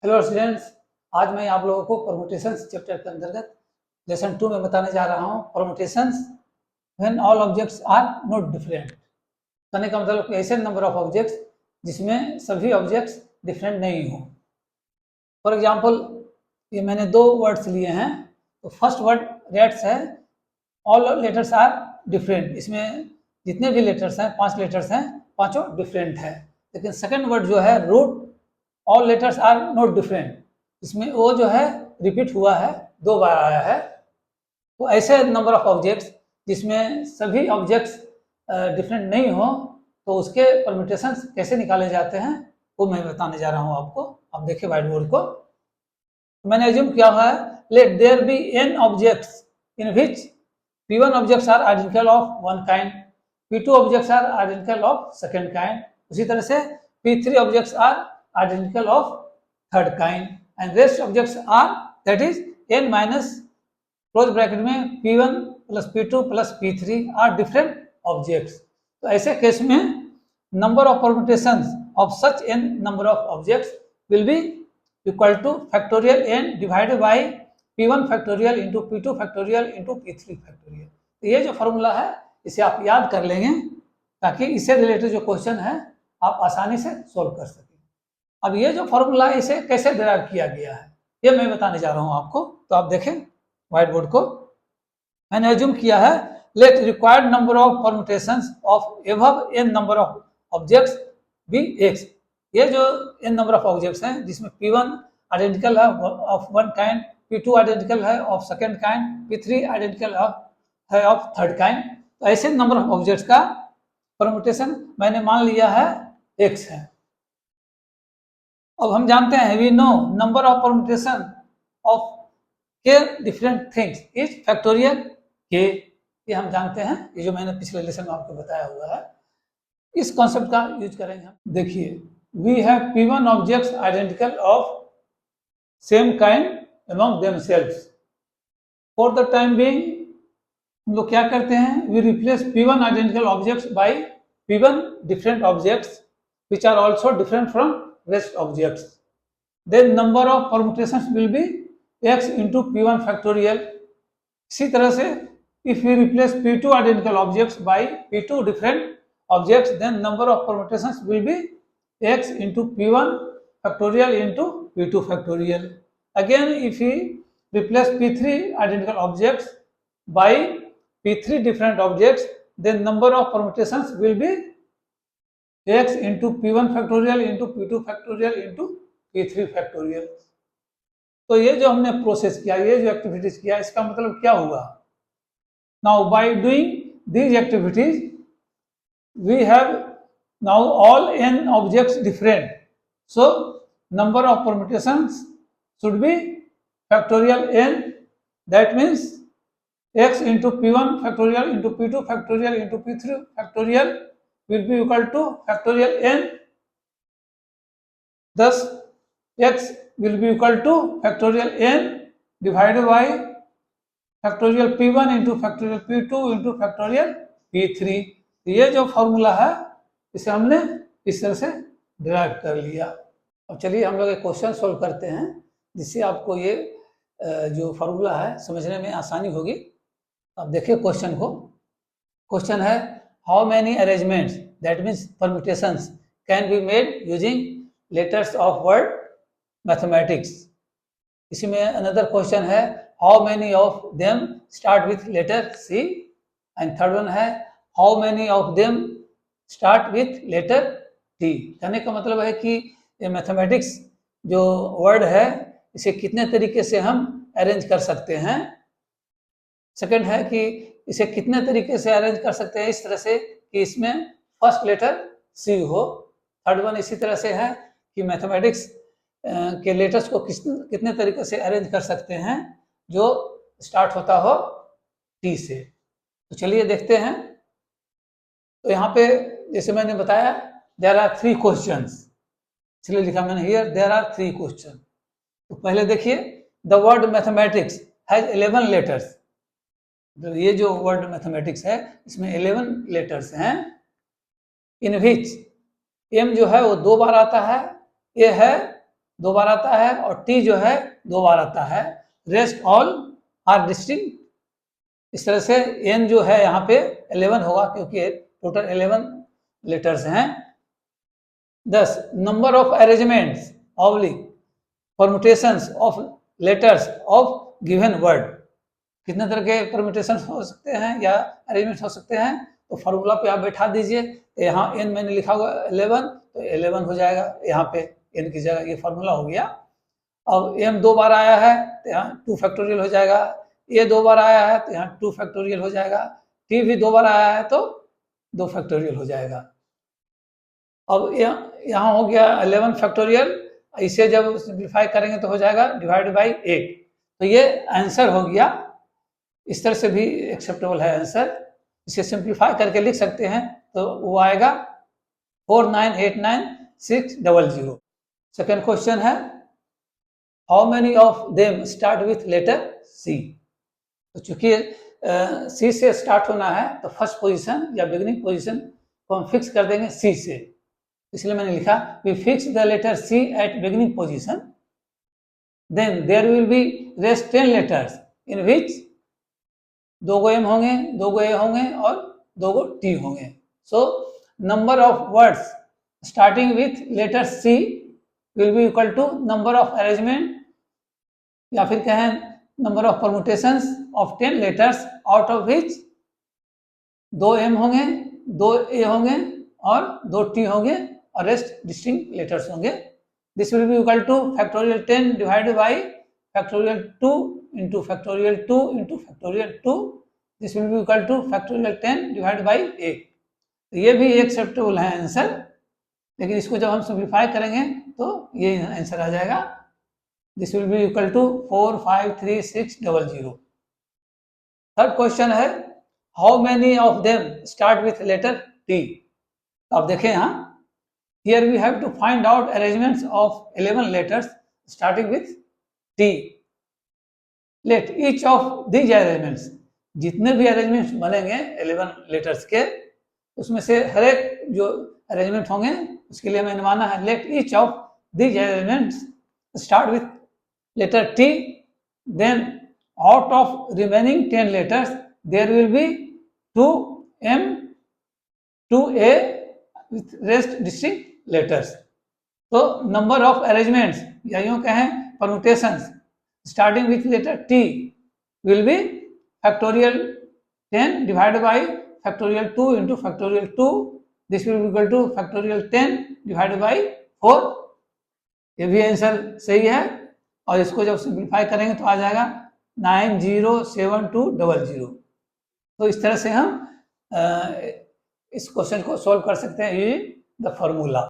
Hello students, आज मैं आप लोगों को परमुटेशंस चैप्टर के अंतर्गत लेसन 2 में बताने जा रहा हूँ permutations when all objects are not different. कहने का मतलब कि ऐसे नंबर ऑफ ऑब्जेक्ट्स जिसमें सभी ऑब्जेक्ट्स डिफरेंट नहीं हो। फॉर एग्जांपल, ये मैंने दो वर्ड्स लिए हैं। तो फर्स्ट वर्ड रेट्स है, ऑल लेटर्स आर डिफरेंट। इसमें जितने भी लेटर्स हैं, 5 लेटर्स हैं, पांचों डिफरेंट है। लेकिन सेकेंड वर्ड जो है root, all letters are not different, इसमें वो जो है रिपीट हुआ है, 2 बार आया है। तो ऐसे नंबर ऑफ ऑब्जेक्ट्स जिसमें सभी ऑब्जेक्ट्स डिफरेंट नहीं हो, तो उसके परम्यूटेशंस कैसे निकाले जाते हैं वो मैं बताने जा रहा हूँ आपको। अब देखिए व्हाइट बोर्ड को। मैंने एज्यूम किया हुआ है, let there be n objects in which p1 objects are identical of one kind, p2 objects are identical of second kind, उसी तरह से p3 objects are identical of third kind and rest objects are, that is n minus close bracket में p1 plus p2 plus p3 are different objects। तो ऐसे case में number of permutations of such n number of objects will be equal to factorial n divided by p1 factorial into p2 factorial into p3 factorial। तो ये जो formula है इसे आप याद कर लेंगे ताकि इससे रिलेटेड जो क्वेश्चन है आप आसानी से सोल्व कर सकें। अब ये जो फॉर्मूला है इसे कैसे डिराइव किया गया है ये मैं बताने जा रहा हूं आपको। तो आप देखें व्हाइट बोर्ड को। मैंने एज्यूम किया है, let required number of permutations of above n number of objects be x। ये जो n नंबर ऑफ ऑब्जेक्ट्स हैं जिसमें p1 आइडेंटिकल है of one kind, p2 identical है of second kind, p3 identical है ऑफ थर्ड काइंड। तो ऐसे number of objects का परम्यूटेशन मैंने मान लिया है x है। अब हम जानते हैं, we know number of permutation of k different things is factorial k। ये हम जानते हैं, ये जो मैंने पिछले लेसन में आपको बताया हुआ है। इस कॉन्सेप्ट का यूज करेंगे हम। देखिए, we have p1 objects identical of same kind among themselves. For the time being हम लोग क्या करते हैं, we replace p1 identical objects by p1 different objects which are also different from rest objects. Then number of permutations will be x into p1 factorial। इसी तरह से if we replace p2 identical objects by p2 different objects, then number of permutations will be x into p1 factorial into p2 factorial। Again, if we replace p3 identical objects by p3 different objects, then number of permutations will be x into p1 factorial into p2 factorial into p3 factorial। तो ये जो हमने process किया, ये जो activities किया, इसका मतलब क्या हुआ? Now by doing these activities we have now all n objects different, so number of permutations should be factorial n, that means x into p1 factorial into p2 factorial into p3 factorial will be equal to factorial n। thus x will be equal to factorial n divided by factorial p1 into factorial p2 into factorial p3। ये जो formula है इसे हमने इस तरह से derive कर लिया। अब चलिए हम लोग एक क्वेश्चन सोल्व करते हैं जिससे आपको ये जो फॉर्मूला है समझने में आसानी होगी। अब देखिए क्वेश्चन को। क्वेश्चन है, how many arrangements, that means permutations, can be made using letters of word mathematics। इसी में another question है, how many of them start with letter C, and third one है, how many of them start with letter T। कहने का मतलब है कि ये मैथमेटिक्स जो वर्ड है इसे कितने तरीके से हम अरेंज कर सकते हैं। सेकंड है कि इसे कितने तरीके से अरेंज कर सकते हैं इस तरह से कि इसमें फर्स्ट लेटर सी हो। थर्ड वन इसी तरह से है कि मैथमेटिक्स के लेटर्स को कितने तरीके से अरेंज कर सकते हैं जो स्टार्ट होता हो टी से। तो चलिए देखते हैं। तो यहाँ पे जैसे मैंने बताया, देयर आर 3 क्वेश्चंस, इसलिए लिखा मैंने हियर देयर आर 3 क्वेश्चन। तो पहले देखिए, the word mathematics has 11 letters. तो ये जो वर्ड मैथमेटिक्स है इसमें 11 लेटर्स हैं। इन विच एम जो है वो 2 बार आता है, ए है 2 बार आता है और t जो है 2 बार आता है, रेस्ट ऑल आर डिस्टिंक्ट। इस तरह से n जो है यहाँ पे 11 होगा क्योंकि टोटल 11 लेटर्स हैं। 10 number of arrangements oblique permutations of letters of given word. कितने तरह के परम्यूटेशन हो सकते हैं या अरेंजमेंट हो सकते हैं, तो फार्मूला पे आप बैठा दीजिए। यहाँ n मैंने लिखा हुआ 11, तो 11 हो जाएगा यहाँ पे n की जगह, ये फार्मूला हो गया। अब m 2 बार आया है तो यहाँ 2 फैक्टोरियल हो जाएगा, a 2 बार आया है तो यहाँ 2 फैक्टोरियल हो जाएगा, t भी 2 बार आया है तो 2 फैक्टोरियल हो जाएगा। अब यहाँ हो गया 11 फैक्टोरियल, इसे जब सिंप्लीफाई करेंगे तो हो जाएगा डिवाइड बाई 8। तो ये आंसर हो गया। इस तरह से भी एक्सेप्टेबल है आंसर। इसे सिंप्लीफाई करके लिख सकते हैं तो वो आएगा 4989600। सेकेंड क्वेश्चन है how many of them start with letter C. तो चूंकि सी से स्टार्ट होना है तो फर्स्ट पोजीशन या बिगिनिंग पोजीशन को हम फिक्स कर देंगे सी से, इसलिए मैंने लिखा we fix the letter C at beginning position, then there will be rest 10 letters in which 2 go m होंगे, 2 गो a होंगे और 2 गो t होंगे। So number of words starting with letter c will be equal to number of arrangement या फिर कहें number of permutations of 10 letters out of which 2 m होंगे, 2 a होंगे और 2 t होंगे और रेस्ट डिस्टिंक्ट लेटर्स होंगे। This will be equal two factorial 10 divided by factorial 2 into factorial 2 into factorial 2, this will be equal to factorial 10 divided by 8। तो ये भी acceptable है आंसर, लेकिन इसको जब हम सिंप्लीफाई करेंगे तो ये आंसर आ जाएगा। This will be equal to 4536600। Third question है how many of them start with letter T. तो आप देखें यहाँ here we have to find out arrangements of 11 letters starting with T. Let each of these arrangements, जितने भी arrangements बनेंगे 11 letters के, उसमें से हर एक जो अरेंजमेंट होंगे उसके लिए हमें माना है let each of these arrangements start with letter T, then out of remaining 10 letters there will be 2m 2a with rest distinct letters. तो नंबर ऑफ अरेंजमेंट्स या यूं कहें permutations starting with letter T will be factorial 10 divided by factorial 2 into factorial 2. This will be equal to factorial 10 divided by 4। ये भी answer सही है और इसको जब सिंप्लीफाई करेंगे तो आ जाएगा 907200। तो इस तरह से हम इस क्वेश्चन को सॉल्व कर सकते हैं यूजिंग द फॉर्मूला।